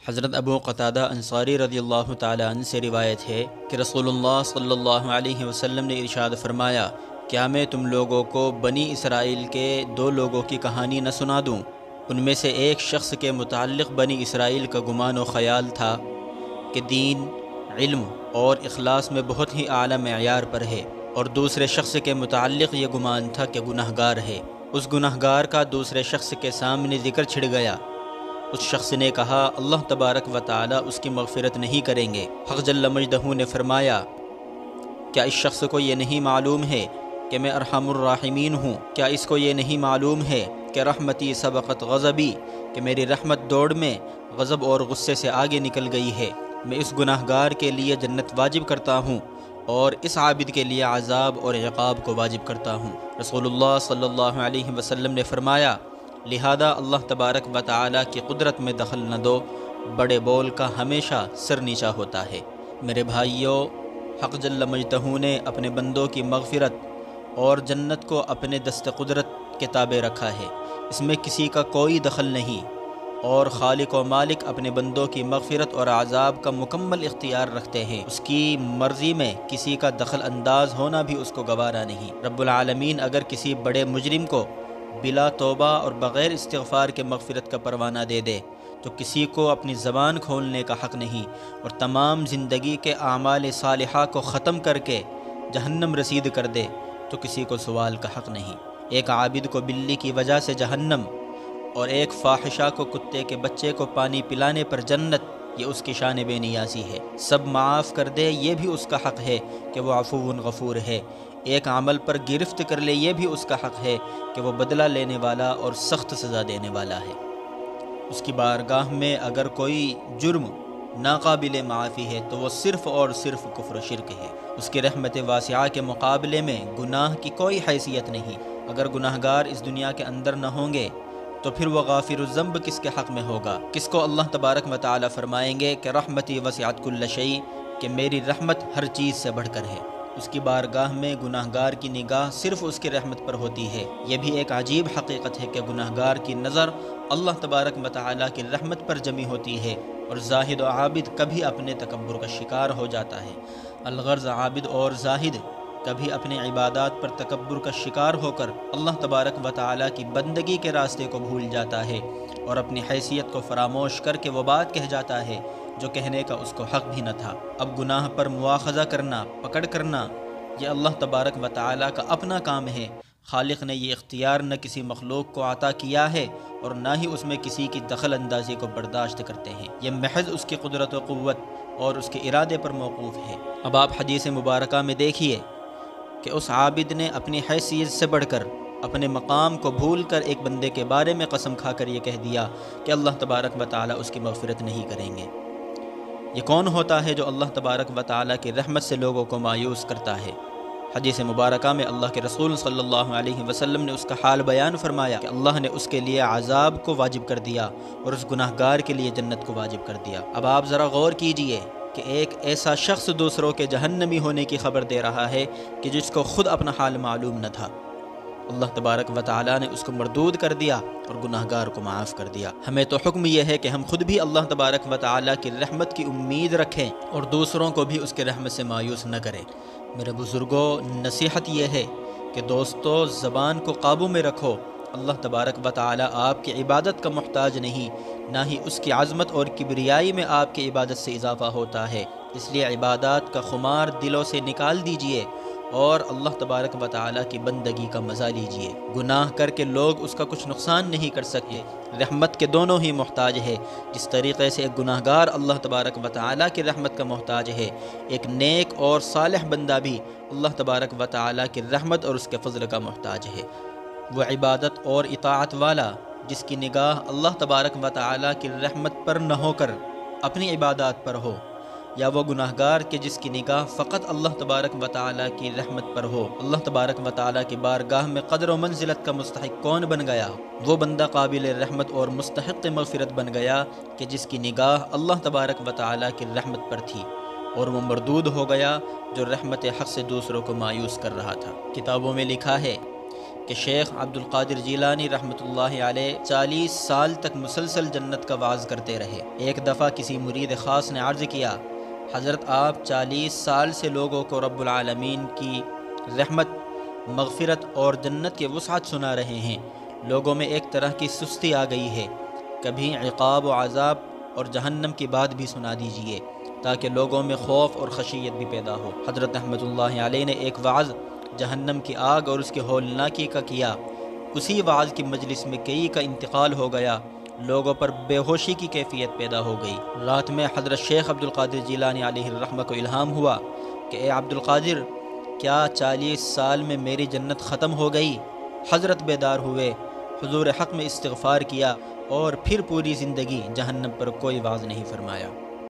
حضرت ابو قتادہ انصاری رضی اللہ تعالیٰ عنہ سے روایت ہے کہ رسول اللہ صلی اللہ علیہ وسلم نے ارشاد فرمایا، کیا میں تم لوگوں کو بنی اسرائیل کے دو لوگوں کی کہانی نہ سنا دوں؟ ان میں سے ایک شخص کے متعلق بنی اسرائیل کا گمان و خیال تھا کہ دین، علم اور اخلاص میں بہت ہی اعلیٰ معیار پر ہے، اور دوسرے شخص کے متعلق یہ گمان تھا کہ گناہگار ہے۔ اس گناہگار کا دوسرے شخص کے سامنے ذکر چھڑ گیا۔ اس شخص نے کہا، اللہ تبارک و تعالی اس کی مغفرت نہیں کریں گے۔ حق جل مجدہ نے فرمایا، کیا اس شخص کو یہ نہیں معلوم ہے کہ میں ارحم الراحمین ہوں؟ کیا اس کو یہ نہیں معلوم ہے کہ رحمتی سبقت غضبی، کہ میری رحمت دوڑ میں غضب اور غصے سے آگے نکل گئی ہے؟ میں اس گناہگار کے لیے جنت واجب کرتا ہوں اور اس عابد کے لیے عذاب اور عقاب کو واجب کرتا ہوں۔ رسول اللہ صلی اللہ علیہ وسلم نے فرمایا، لہذا اللہ تبارک و تعالی کی قدرت میں دخل نہ دو، بڑے بول کا ہمیشہ سر نیچا ہوتا ہے۔ میرے بھائیوں، حق جل مجدہ نے اپنے بندوں کی مغفرت اور جنت کو اپنے دست قدرت کے تابع رکھا ہے، اس میں کسی کا کوئی دخل نہیں، اور خالق و مالک اپنے بندوں کی مغفرت اور عذاب کا مکمل اختیار رکھتے ہیں۔ اس کی مرضی میں کسی کا دخل انداز ہونا بھی اس کو گوارا نہیں۔ رب العالمین اگر کسی بڑے مجرم کو بلا توبہ اور بغیر استغفار کے مغفرت کا پروانہ دے دے تو کسی کو اپنی زبان کھولنے کا حق نہیں، اور تمام زندگی کے اعمال صالحہ کو ختم کر کے جہنم رسید کر دے تو کسی کو سوال کا حق نہیں۔ ایک عابد کو بلی کی وجہ سے جہنم، اور ایک فاحشہ کو کتے کے بچے کو پانی پلانے پر جنت، یہ اس کی شان بے نیازی ہے۔ سب معاف کر دے، یہ بھی اس کا حق ہے کہ وہ عفو غفور ہے۔ ایک عمل پر گرفت کر لے، یہ بھی اس کا حق ہے کہ وہ بدلہ لینے والا اور سخت سزا دینے والا ہے۔ اس کی بارگاہ میں اگر کوئی جرم ناقابل معافی ہے تو وہ صرف اور صرف کفر و شرک ہے۔ اس کی رحمت واسعہ کے مقابلے میں گناہ کی کوئی حیثیت نہیں۔ اگر گناہگار اس دنیا کے اندر نہ ہوں گے تو پھر وہ غافر الذنب کس کے حق میں ہوگا؟ کس کو اللہ تبارک و تعالی فرمائیں گے کہ رحمتی وسعت کل شیء، کہ میری رحمت ہر چیز سے بڑھ کر ہے۔ اس کی بارگاہ میں گناہگار کی نگاہ صرف اس کی رحمت پر ہوتی ہے۔ یہ بھی ایک عجیب حقیقت ہے کہ گناہگار کی نظر اللہ تبارک و تعالی کی رحمت پر جمی ہوتی ہے، اور زاہد و عابد کبھی اپنے تکبر کا شکار ہو جاتا ہے۔ الغرض عابد اور زاہد کبھی اپنے عبادات پر تکبر کا شکار ہو کر اللہ تبارک و تعالی کی بندگی کے راستے کو بھول جاتا ہے، اور اپنی حیثیت کو فراموش کر کے وہ بات کہہ جاتا ہے جو کہنے کا اس کو حق بھی نہ تھا۔ اب گناہ پر مواخذہ کرنا، پکڑ کرنا، یہ اللہ تبارک و تعالی کا اپنا کام ہے۔ خالق نے یہ اختیار نہ کسی مخلوق کو عطا کیا ہے، اور نہ ہی اس میں کسی کی دخل اندازی کو برداشت کرتے ہیں۔ یہ محض اس کی قدرت و قوت اور اس کے ارادے پر موقوف ہے۔ اب آپ حدیث مبارکہ میں دیکھیے کہ اس عابد نے اپنی حیثیت سے بڑھ کر، اپنے مقام کو بھول کر ایک بندے کے بارے میں قسم کھا کر یہ کہہ دیا کہ اللہ تبارک و تعالی اس کی مغفرت نہیں کریں گے۔ یہ کون ہوتا ہے جو اللہ تبارک و تعالی کی رحمت سے لوگوں کو مایوس کرتا ہے؟ حدیث مبارکہ میں اللہ کے رسول صلی اللہ علیہ وسلم نے اس کا حال بیان فرمایا کہ اللہ نے اس کے لیے عذاب کو واجب کر دیا اور اس گناہگار کے لیے جنت کو واجب کر دیا۔ اب آپ ذرا غور کیجئے کہ ایک ایسا شخص دوسروں کے جہنمی ہونے کی خبر دے رہا ہے کہ جس کو خود اپنا حال معلوم نہ تھا۔ اللہ تبارک و تعالی نے اس کو مردود کر دیا اور گناہگار کو معاف کر دیا۔ ہمیں تو حکم یہ ہے کہ ہم خود بھی اللہ تبارک و تعالی کی رحمت کی امید رکھیں اور دوسروں کو بھی اس کے رحمت سے مایوس نہ کریں۔ میرے بزرگوں، نصیحت یہ ہے کہ دوستو، زبان کو قابو میں رکھو۔ اللہ تبارک و تعالی آپ کی عبادت کا محتاج نہیں، نہ ہی اس کی عظمت اور کبریائی میں آپ کی عبادت سے اضافہ ہوتا ہے۔ اس لیے عبادات کا خمار دلوں سے نکال دیجئے اور اللہ تبارک و تعالی کی بندگی کا مزہ لیجئے۔ گناہ کر کے لوگ اس کا کچھ نقصان نہیں کر سکتے۔ رحمت کے دونوں ہی محتاج ہے۔ جس طریقے سے ایک گناہگار اللہ تبارک و تعالی کی رحمت کا محتاج ہے، ایک نیک اور صالح بندہ بھی اللہ تبارک و تعالی کی رحمت اور اس کے فضل کا محتاج ہے۔ وہ عبادت اور اطاعت والا جس کی نگاہ اللہ تبارک و تعالی کی رحمت پر نہ ہو کر اپنی عبادات پر ہو، یا وہ گناہگار کہ جس کی نگاہ فقط اللہ تبارک و تعالی کی رحمت پر ہو۔ اللہ تبارک و تعالی کی بارگاہ میں قدر و منزلت کا مستحق کون بن گیا؟ وہ بندہ قابل رحمت اور مستحق مغفرت بن گیا کہ جس کی نگاہ اللہ تبارک و تعالی کی رحمت پر تھی، اور وہ مردود ہو گیا جو رحمت حق سے دوسروں کو مایوس کر رہا تھا۔ کتابوں میں لکھا ہے کہ شیخ عبد القادر جیلانی رحمۃ اللہ علیہ 40 سال تک مسلسل جنت کا وعظ کرتے رہے۔ ایک دفعہ کسی مرید خاص نے عرض کیا، حضرت آپ 40 سال سے لوگوں کو رب العالمین کی رحمت، مغفرت اور جنت کے وسعت سنا رہے ہیں، لوگوں میں ایک طرح کی سستی آ گئی ہے، کبھی عقاب و عذاب اور جہنم کی بات بھی سنا دیجیے تاکہ لوگوں میں خوف اور خشیت بھی پیدا ہو۔ حضرت رحمۃ اللہ علیہ نے ایک وعظ جہنم کی آگ اور اس کے ہولناکی کا کیا۔ اسی وعظ کی مجلس میں کئی کا انتقال ہو گیا، لوگوں پر بے ہوشی کی کیفیت پیدا ہو گئی۔ رات میں حضرت شیخ عبد القادر جیلانی علیہ الرحمہ کو الہام ہوا کہ اے عبد القادر، کیا 40 سال میں میری جنت ختم ہو گئی؟ حضرت بیدار ہوئے، حضور حق میں استغفار کیا اور پھر پوری زندگی جہنم پر کوئی وعظ نہیں فرمایا۔